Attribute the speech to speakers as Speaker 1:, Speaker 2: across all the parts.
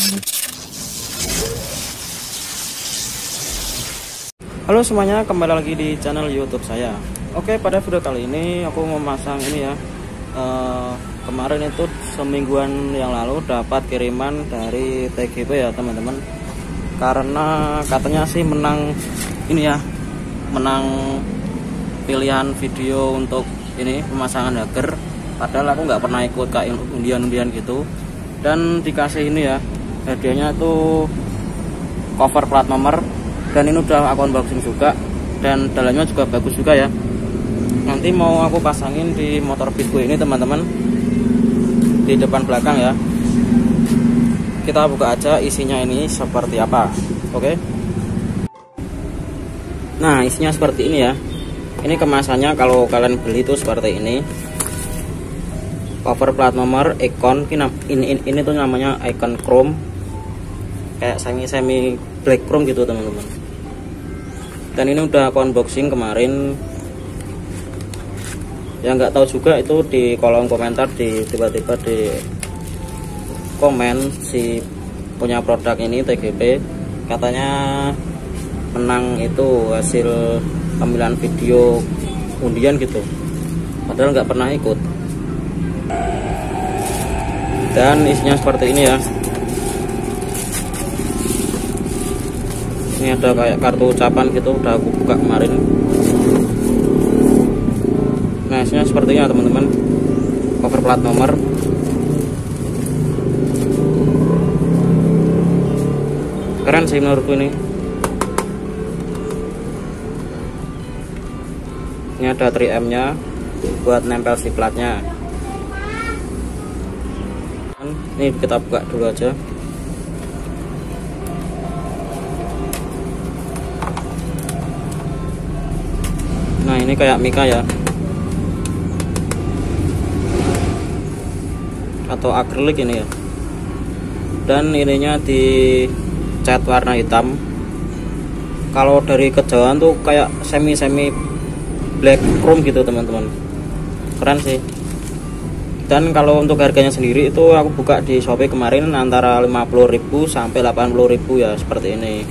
Speaker 1: Halo semuanya, kembali lagi di channel YouTube saya. Oke, pada video kali ini aku memasang ini ya. Kemarin itu semingguan yang lalu dapat kiriman dari TGP ya teman-teman. Karena katanya sih menang ini ya, menang pilihan video untuk ini pemasangan hacker. Padahal aku nggak pernah ikut kayak undian-undian gitu. Dan dikasih ini ya, hadiahnya tuh cover plat nomor. Dan ini udah aku unboxing juga, dan dalamnya juga bagus juga ya. Nanti mau aku pasangin di motor Beatku ini teman-teman, di depan belakang ya. Kita buka aja isinya ini seperti apa. Oke. Nah, isinya seperti ini ya. Ini kemasannya kalau kalian beli itu seperti ini. Cover plat nomor Icon, ini tuh namanya Icon Chrome, kayak semi black chrome gitu teman-teman. Dan ini udah aku unboxing kemarin. Yang nggak tahu juga itu di kolom komentar, tiba-tiba di komen si punya produk ini TGP katanya menang itu hasil pemilihan video undian gitu, padahal nggak pernah ikut. Dan isinya seperti ini ya. Ini ada kayak kartu ucapan gitu, udah aku buka kemarin. Nah, isinya sepertinya teman-teman, cover plat nomor. Keren sih menurutku ini. Ini ada 3M nya buat nempel si platnya. Ini kita buka dulu aja. Nah, ini kayak mika ya, atau akrilik ini ya. Dan ininya di cat warna hitam. Kalau dari kejauhan tuh kayak semi black chrome gitu teman-teman. Keren sih. Dan kalau untuk harganya sendiri itu aku buka di Shopee kemarin antara 50.000 sampai 80.000 ya, seperti ini.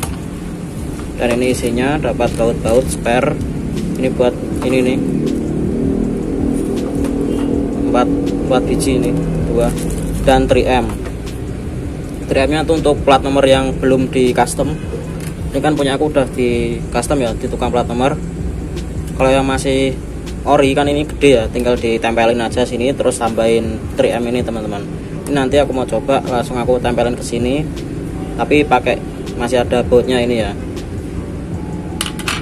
Speaker 1: Dan ini isinya dapat baut-baut spare. Ini buat ini nih 4 biji ini, 2 dan 3M nya tuh untuk plat nomor yang belum di custom. Ini kan punya aku udah di custom ya, di tukang plat nomor. Kalau yang masih ori kan ini gede ya, tinggal ditempelin aja sini terus tambahin 3M ini teman-teman. Ini nanti aku mau coba langsung aku tempelin ke sini, tapi pakai masih ada bautnya ini ya.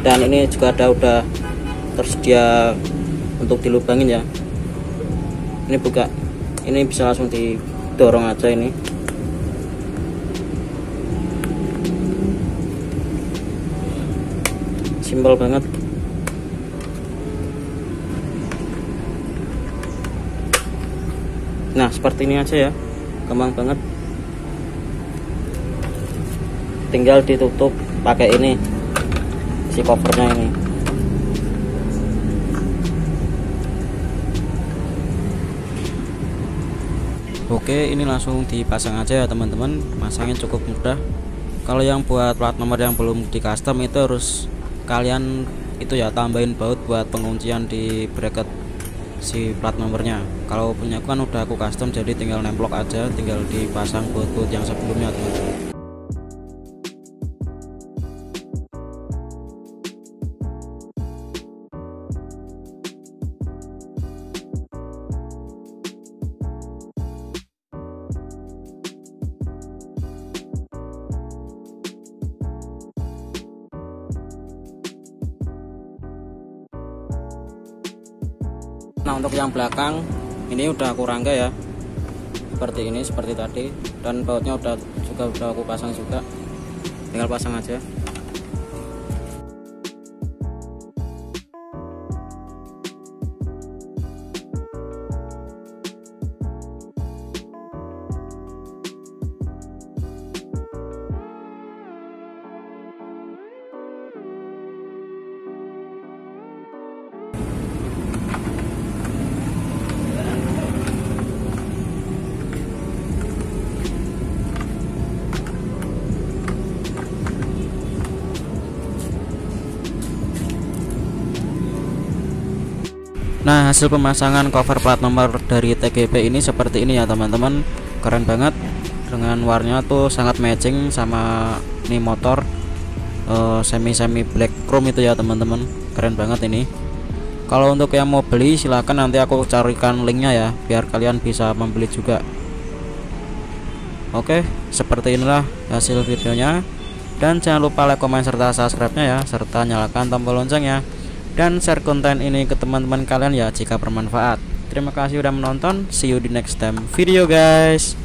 Speaker 1: Dan ini juga ada udah tersedia untuk dilubangin ya. Ini buka, ini bisa langsung didorong aja ini. Simpel banget. Nah, seperti ini aja ya, gampang banget. Tinggal ditutup pakai ini, si covernya ini. Oke, ini langsung dipasang aja ya teman-teman. Masangnya cukup mudah. Kalau yang buat plat nomor yang belum di custom itu harus kalian itu ya tambahin baut buat penguncian di bracket si plat nomornya. Kalau punya aku kan udah aku custom, jadi tinggal nemplok aja, tinggal dipasang baut-baut yang sebelumnya teman-teman. Nah, untuk yang belakang ini udah aku rangkai ya, seperti ini, seperti tadi. Dan bautnya udah aku pasang juga, tinggal pasang aja. Nah, hasil pemasangan cover plat nomor dari TGP ini seperti ini ya teman-teman. Keren banget, dengan warnanya tuh sangat matching sama ini motor semi black chrome itu ya teman-teman. Keren banget ini. Kalau untuk yang mau beli silahkan nanti aku carikan linknya ya, biar kalian bisa membeli juga. Oke, seperti inilah hasil videonya. Dan jangan lupa like, komen, serta subscribe-nya ya, serta nyalakan tombol loncengnya. Dan share konten ini ke teman-teman kalian ya jika bermanfaat. Terima kasih udah menonton. See you di next time video guys.